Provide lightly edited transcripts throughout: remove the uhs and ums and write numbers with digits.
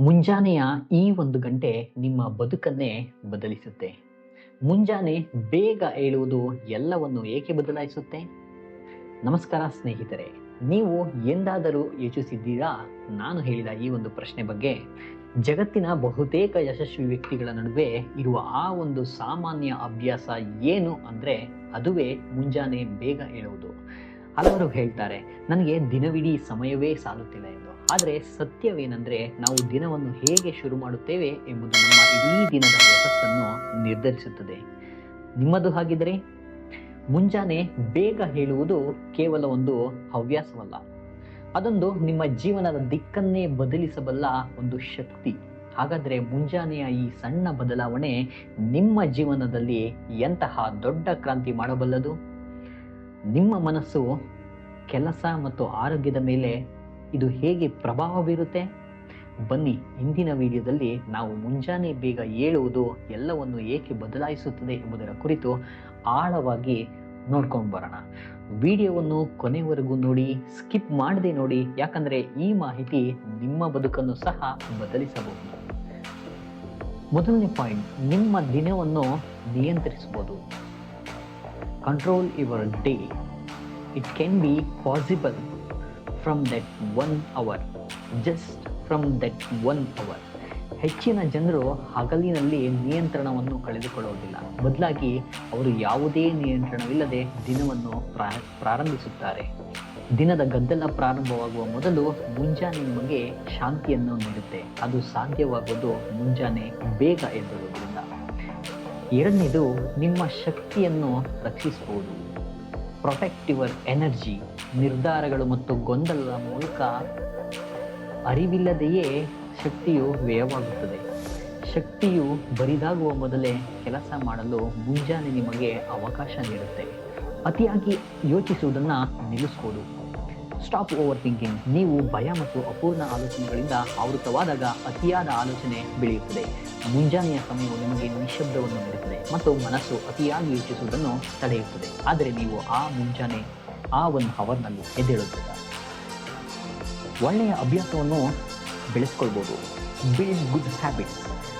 ಮುಂಜಾನೆಯ ಈ ಒಂದು ಗಂಟೆ ನಿಮ್ಮ ಬದುಕನ್ನೇ ಬದಲಿಸುತ್ತೆ. ಮುಂಜಾನೆ ಬೇಗ ಏಳುವುದು ಎಲ್ಲವನ್ನು ಏಕೆ ಬದಲಾಯಿಸುತ್ತೆ? ನಮಸ್ಕಾರ ಸ್ನೇಹಿತರೆ, ನೀವು ಎಂದಾದರೂ ಯೋಚಿಸಿದ್ದೀರಾ? ನಾನು ಹೇಳಿದ ಈ ಒಂದು ಪ್ರಶ್ನೆ ಬಗ್ಗೆ. ಜಗತ್ತಿನ ಬಹುತೇಕ ಯಶಸ್ವಿ ವ್ಯಕ್ತಿಗಳ ನಡುವೆ ಇರುವ ಆ ಒಂದು ಸಾಮಾನ್ಯ ಅಭ್ಯಾಸ ಏನು ಅಂದರೆ ಅದುವೇ ಮುಂಜಾನೆ ಬೇಗ ಏಳುವುದು. ಹಲವರು ಹೇಳ್ತಾರೆ, ನನಗೆ ದಿನವಿಡೀ ಸಮಯವೇ ಸಾಲುತ್ತಿಲ್ಲ ಎಂದು. ಆದರೆ ಸತ್ಯವೇನೆಂದರೆ, ನಾವು ದಿನವನ್ನು ಹೇಗೆ ಶುರು ಮಾಡುತ್ತೇವೆ ಎಂಬುದು ನಮ್ಮ ಇಡೀ ದಿನದ ಯಶಸ್ಸನ್ನು ನಿರ್ಧರಿಸುತ್ತದೆ. ನಿಮ್ಮದು ಹಾಗಿದ್ರೆ? ಮುಂಜಾನೆ ಬೇಗ ಹೇಳುವುದು ಕೇವಲ ಒಂದು ಹವ್ಯಾಸವಲ್ಲ, ಅದೊಂದು ನಿಮ್ಮ ಜೀವನದ ದಿಕ್ಕನ್ನೇ ಬದಲಿಸಬಲ್ಲ ಒಂದು ಶಕ್ತಿ. ಹಾಗಾದರೆ ಮುಂಜಾನೆಯ ಈ ಸಣ್ಣ ಬದಲಾವಣೆ ನಿಮ್ಮ ಜೀವನದಲ್ಲಿ ಎಂತಹ ದೊಡ್ಡ ಕ್ರಾಂತಿ ಮಾಡಬಲ್ಲದು? ನಿಮ್ಮ ಮನಸ್ಸು, ಕೆಲಸ ಮತ್ತು ಆರೋಗ್ಯದ ಮೇಲೆ ಇದು ಹೇಗೆ ಪ್ರಭಾವ ಬೀರುತ್ತೆ? ಬನ್ನಿ, ಇಂದಿನ ವಿಡಿಯೋದಲ್ಲಿ ನಾವು ಮುಂಜಾನೆ ಬೇಗ ಏಳುವುದು ಎಲ್ಲವನ್ನು ಏಕೆ ಬದಲಾಯಿಸುತ್ತದೆ ಎಂಬುದರ ಕುರಿತು ಆಳವಾಗಿ ನೋಡ್ಕೊಂಡು ಬರೋಣ. ವಿಡಿಯೋವನ್ನು ಕೊನೆವರೆಗೂ ನೋಡಿ, ಸ್ಕಿಪ್ ಮಾಡದೆ ನೋಡಿ, ಯಾಕಂದರೆ ಈ ಮಾಹಿತಿ ನಿಮ್ಮ ಬದುಕನ್ನು ಸಹ ಬದಲಿಸಬಹುದು. ಮೊದಲನೇ ಪಾಯಿಂಟ್, ನಿಮ್ಮ ದಿನವನ್ನು ನಿಯಂತ್ರಿಸಬಹುದು. Control your day. It can be possible from that 1 hour, just from that 1 hour. ಹೆಚ್ಚಿನ ಜನರು ಹಗಲಿನಲ್ಲಿ ನಿಯಂತ್ರಣವನ್ನು ಕಳೆದುಕೊಳ್ಳುವುದಿಲ್ಲ, ಬದಲಾಗಿ ಅವರು ಯಾವುದೇ ನಿಯಂತ್ರಣವಿಲ್ಲದೆ ದಿನವನ್ನು ಪ್ರಾರಂಭಿಸುತ್ತಾರೆ. ದಿನದ ಗದ್ದಲ ಪ್ರಾರಂಭವಾಗುವ ಮೊದಲು ಮುಂಜಾನೆ ನಿಮಗೆ ಶಾಂತಿಯನ್ನು ನೀಡುತ್ತೆ. ಅದು ಸಾಧ್ಯವಾಗುವುದು ಮುಂಜಾನೆ ಬೇಗ ಎದ್ದೇಳುವುದರಿಂದ. ಎರಡನೇದು, ನಿಮ್ಮ ಶಕ್ತಿಯನ್ನು ರಕ್ಷಿಸಬಹುದು. Protect your energy. ನಿರ್ಧಾರಗಳು ಮತ್ತು ಗೊಂದಲದ ಮೂಲಕ ಅರಿವಿಲ್ಲದೆಯೇ ಶಕ್ತಿಯು ವ್ಯಯವಾಗುತ್ತದೆ. ಶಕ್ತಿಯು ಬರಿದಾಗುವ ಮೊದಲೇ ಕೆಲಸ ಮಾಡಲು ಮುಂಜಾನೆ ನಿಮಗೆ ಅವಕಾಶ ನೀಡುತ್ತೆ. ಅತಿಯಾಗಿ ಯೋಚಿಸುವುದನ್ನು ನಿಲ್ಲಿಸಬಹುದು. Stop over thinking. ನೀವು ಭಯ ಮತ್ತು ಅಪೂರ್ಣ ಆಲೋಚನೆಗಳಿಂದ ಆವೃತವಾದಾಗ ಅತಿಯಾದ ಆಲೋಚನೆ ಬೆಳೆಯುತ್ತದೆ. ಮುಂಜಾನೆಯ ಸಮಯವು ನಿಮಗೆ ನಿಶ್ಶಬ್ದವನ್ನು ನೀಡುತ್ತದೆ ಮತ್ತು ಮನಸ್ಸು ಅತಿಯಾಗಿ ಯೋಚಿಸುವುದನ್ನು ತಡೆಯುತ್ತದೆ. ಆದರೆ ನೀವು ಆ ಮುಂಜಾನೆ ಆ 1 hourನಲ್ಲಿ ಎದ್ದೇಳುತ್ತೀರ. ಒಳ್ಳೆಯ ಅಭ್ಯಾಸವನ್ನು ಬೆಳೆಸ್ಕೊಳ್ಬೋದು. Build good habits.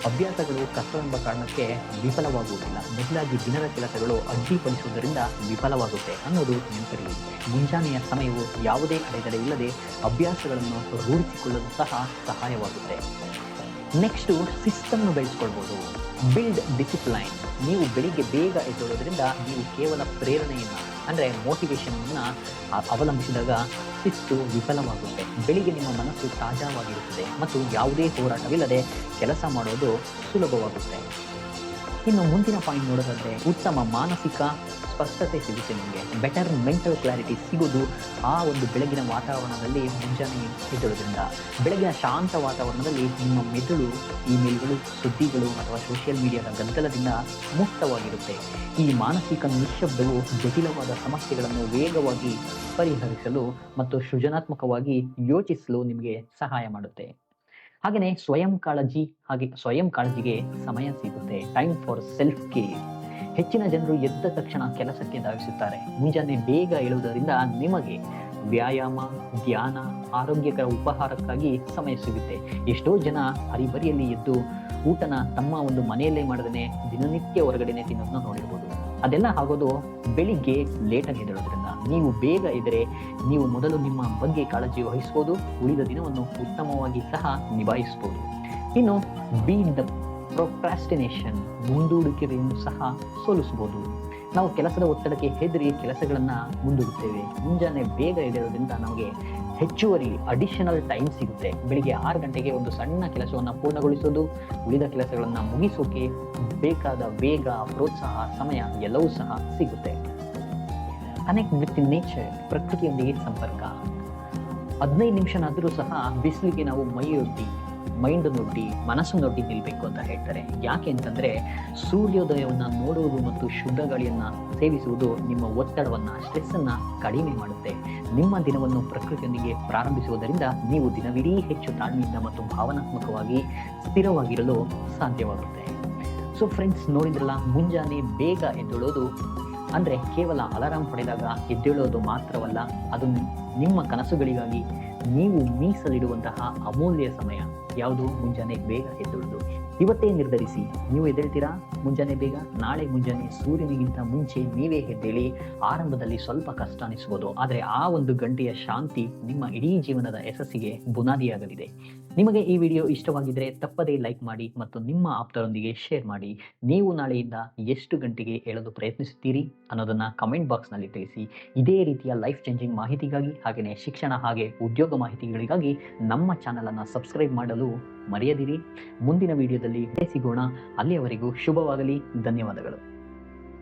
ಅಭ್ಯಾಸಗಳು ಕಷ್ಟವೆಂಬ ಕಾರಣಕ್ಕೆ ವಿಫಲವಾಗುವುದಿಲ್ಲ, ಬದಲಾಗಿ ದಿನದ ಕೆಲಸಗಳು ಅಡ್ಡಿಪಡಿಸುವುದರಿಂದ ವಿಫಲವಾಗುತ್ತೆ ಅನ್ನೋದು ನೆನಪಿರಲಿ. ಮುಂಜಾನೆಯ ಸಮಯವು ಯಾವುದೇ ಅಡೆತಡೆ ಇಲ್ಲದೆ ಅಭ್ಯಾಸಗಳನ್ನು ರೂಢಿಸಿಕೊಳ್ಳಲು ಸಹ ಸಹಾಯವಾಗುತ್ತೆ. ನೆಕ್ಸ್ಟು, ಶಿಸ್ತನ್ನು ಬೆಳೆಸ್ಕೊಳ್ಬೋದು. Build discipline. ನೀವು ಬೆಳಿಗ್ಗೆ ಬೇಗ ಎದ್ದೇಳೋದ್ರಿಂದ ನೀವು ಕೇವಲ ಪ್ರೇರಣೆಯನ್ನು ಅಂದರೆ ಮೋಟಿವೇಶನನ್ನು ಅವಲಂಬಿಸಿದಾಗ ಶಿಸ್ತು ವಿಫಲವಾಗುತ್ತೆ. ಬೆಳಿಗ್ಗೆ ನಿಮ್ಮ ಮನಸ್ಸು ತಾಜಾವಾಗಿರುತ್ತದೆ ಮತ್ತು ಯಾವುದೇ ಹೋರಾಟವಿಲ್ಲದೆ ಕೆಲಸ ಮಾಡೋದು ಸುಲಭವಾಗುತ್ತೆ. ಇನ್ನು ಮುಂದಿನ ಪಾಯಿಂಟ್ ನೋಡೋದಾದರೆ, ಉತ್ತಮ ಮಾನಸಿಕ ಸ್ಪಷ್ಟತೆ ಸಿಗುತ್ತೆ ನಿಮಗೆ. ಬೆಟರ್ ಮೆಂಟಲ್ ಕ್ಲಾರಿಟಿ ಸಿಗೋದು ಆ ಒಂದು ಬೆಳಗಿನ ವಾತಾವರಣದಲ್ಲಿ ಮುಂಜಾನೆ ಎದ್ದೇಳೋದ್ರಿಂದ. ಬೆಳಗಿನ ಶಾಂತ ವಾತಾವರಣದಲ್ಲಿ ನಿಮ್ಮ ಮೆದುಳು ಇಮೇಲ್ಗಳು, ಸುದ್ದಿಗಳು ಅಥವಾ ಸೋಷಿಯಲ್ ಮೀಡಿಯಾದ ಗದ್ದಲದಿಂದ ಮುಕ್ತವಾಗಿರುತ್ತೆ. ಈ ಮಾನಸಿಕ ನಿಶ್ಶಬ್ದವು ಜಟಿಲವಾದ ಸಮಸ್ಯೆಗಳನ್ನು ವೇಗವಾಗಿ ಪರಿಹರಿಸಲು ಮತ್ತು ಸೃಜನಾತ್ಮಕವಾಗಿ ಯೋಚಿಸಲು ನಿಮಗೆ ಸಹಾಯ ಮಾಡುತ್ತೆ. ಹಾಗೆಯೇ ಸ್ವಯಂ ಕಾಳಜಿಗೆ ಸಮಯ ಸಿಗುತ್ತೆ. Time for self care. ಹೆಚ್ಚಿನ ಜನರು ಎದ್ದ ತಕ್ಷಣ ಕೆಲಸಕ್ಕೆ ಧಾವಿಸುತ್ತಾರೆ. ಮುಂಜಾನೆ ಬೇಗ ಏಳುವುದರಿಂದ ನಿಮಗೆ ವ್ಯಾಯಾಮ, ಧ್ಯಾನ, ಆರೋಗ್ಯಕರ ಉಪಹಾರಕ್ಕಾಗಿ ಸಮಯ ಸಿಗುತ್ತೆ. ಎಷ್ಟೋ ಜನ ಹರಿಬರಿಯಲ್ಲಿ ಎದ್ದು ಊಟನ ತಮ್ಮ ಒಂದು ಮನೆಯಲ್ಲೇ ಮಾಡದೇ ದಿನನಿತ್ಯ ಹೊರಗಡೆನೆ ತಿನ್ನೋದನ್ನ ನೋಡಿರ್ಬೋದು. ಅದೆಲ್ಲ ಆಗೋದು ಬೆಳಿಗ್ಗೆ ಲೇಟಾಗಿ ಎದ್ದೇಳೋದ್ರಿಂದ. ನೀವು ಬೇಗ ಎದ್ದರೆ ನೀವು ಮೊದಲು ನಿಮ್ಮ ಬಗ್ಗೆ ಕಾಳಜಿ ವಹಿಸ್ಬೋದು, ಉಳಿದ ದಿನವನ್ನು ಉತ್ತಮವಾಗಿ ಸಹ ನಿಭಾಯಿಸ್ಬೋದು. ಇನ್ನು ಬೀಟ್ ದ ಪ್ರೊಕ್ರಾಸ್ಟಿನೇಷನ್. ಮುಂದೂಡಿಕೆಯನ್ನು ಸಹ ಸೋಲಿಸಬಹುದು. ನಾವು ಕೆಲಸದ ಒತ್ತಡಕ್ಕೆ ಹೆದರಿ ಕೆಲಸಗಳನ್ನು ಮುಂದೂಡುತ್ತೇವೆ. ಮುಂಜಾನೆ ಬೇಗ ಎದ್ದೇಳೋದ್ರಿಂದ ನಮಗೆ ಹೆಚ್ಚುವರಿ ಅಡಿಷನಲ್ ಟೈಮ್ ಸಿಗುತ್ತೆ. ಬೆಳಿಗ್ಗೆ 6 ಗಂಟೆಗೆ ಒಂದು ಸಣ್ಣ ಕೆಲಸವನ್ನು ಪೂರ್ಣಗೊಳಿಸೋದು, ಉಳಿದ ಕೆಲಸಗಳನ್ನು ಮುಗಿಸೋಕೆ ಬೇಕಾದ ವೇಗ, ಪ್ರೋತ್ಸಾಹ, ಸಮಯ ಎಲ್ಲವೂ ಸಹ ಸಿಗುತ್ತೆ. Connect with nature. ಪ್ರಕೃತಿಯೊಂದಿಗೆ ಸಂಪರ್ಕ. 15 ನಿಮಿಷನಾದರೂ ಸಹ ಬಿಸಿಲಿಗೆ ನಾವು ಮೈಂಡ್ ನೊಡ್ಡಿ ಮನಸ್ಸು ನೊಡ್ಡಿ ನಿಲ್ಲಬೇಕು ಅಂತ ಹೇಳ್ತಾರೆ. ಯಾಕೆ ಅಂತಂದರೆ, ಸೂರ್ಯೋದಯವನ್ನು ನೋಡುವುದು ಮತ್ತು ಶುದ್ಧ ಗಾಳಿಯನ್ನು ಸೇವಿಸುವುದು ನಿಮ್ಮ ಒತ್ತಡವನ್ನು, ಸ್ಟ್ರೆಸ್ಸನ್ನು ಕಡಿಮೆ ಮಾಡುತ್ತೆ. ನಿಮ್ಮ ದಿನವನ್ನು ಪ್ರಕೃತಿಯೊಂದಿಗೆ ಪ್ರಾರಂಭಿಸುವುದರಿಂದ ನೀವು ದಿನವಿಡೀ ಹೆಚ್ಚು ತಾಳ್ಮೆಯಿಂದ ಮತ್ತು ಭಾವನಾತ್ಮಕವಾಗಿ ಸ್ಥಿರವಾಗಿರಲು ಸಾಧ್ಯವಾಗುತ್ತೆ. ಸೊ ಫ್ರೆಂಡ್ಸ್, ನೋಡಿದ್ರಲ್ಲ, ಮುಂಜಾನೆ ಬೇಗ ಎದ್ದೇಳೋದು ಅಂದರೆ ಕೇವಲ ಅಲಾರಾಮ್ ಹೊಡೆದಾಗ ಎದ್ದೇಳೋದು ಮಾತ್ರವಲ್ಲ, ಅದು ನಿಮ್ಮ ಕನಸುಗಳಿಗಾಗಿ ನೀವು ಮೀಸಲಿಡುವಂತಹ ಅಮೂಲ್ಯ ಸಮಯ. ಯಾವುದು? ಮುಂಜಾನೆ ಬೇಗ ಎದ್ದೇಳೋದು. ಇವತ್ತೇ ನಿರ್ಧರಿಸಿ, ನೀವು ಎದ್ದೇಳ್ತೀರಾ ಮುಂಜಾನೆ ಬೇಗ? ನಾಳೆ ಮುಂಜಾನೆ ಸೂರ್ಯನಿಗಿಂತ ಮುಂಚೆ ನೀವೇ ಎದ್ದೇಳಿ. ಆರಂಭದಲ್ಲಿ ಸ್ವಲ್ಪ ಕಷ್ಟ ಅನಿಸ್ಬೋದು, ಆದರೆ ಆ 1 ಗಂಟೆಯ ಶಾಂತಿ ನಿಮ್ಮ ಇಡೀ ಜೀವನದ ಯಶಸ್ಸಿಗೆ ಬುನಾದಿಯಾಗಲಿದೆ. ನಿಮಗೆ ಈ ವಿಡಿಯೋ ಇಷ್ಟವಾಗಿದ್ದರೆ ತಪ್ಪದೇ ಲೈಕ್ ಮಾಡಿ ಮತ್ತು ನಿಮ್ಮ ಆಪ್ತರೊಂದಿಗೆ ಶೇರ್ ಮಾಡಿ. ನೀವು ನಾಳೆಯಿಂದ ಎಷ್ಟು ಗಂಟೆಗೆ ಏಳಲು ಪ್ರಯತ್ನಿಸುತ್ತೀರಿ ಅನ್ನೋದನ್ನು ಕಮೆಂಟ್ ಬಾಕ್ಸ್ನಲ್ಲಿ ತಿಳಿಸಿ. ಇದೇ ರೀತಿಯ ಲೈಫ್ ಚೇಂಜಿಂಗ್ ಮಾಹಿತಿಗಾಗಿ, ಹಾಗೆಯೇ ಶಿಕ್ಷಣ ಹಾಗೆ ಉದ್ಯೋಗ ಮಾಹಿತಿಗಳಿಗಾಗಿ ನಮ್ಮ ಚಾನಲನ್ನು ಸಬ್ಸ್ಕ್ರೈಬ್ ಮಾಡಲು ಮರೆಯದಿರಿ. ಮುಂದಿನ ವಿಡಿಯೋದಲ್ಲಿ ಸಿಗೋಣ. ಅಲ್ಲಿಯವರೆಗೂ ಶುಭವಾಗಲಿ. ಧನ್ಯವಾದಗಳು.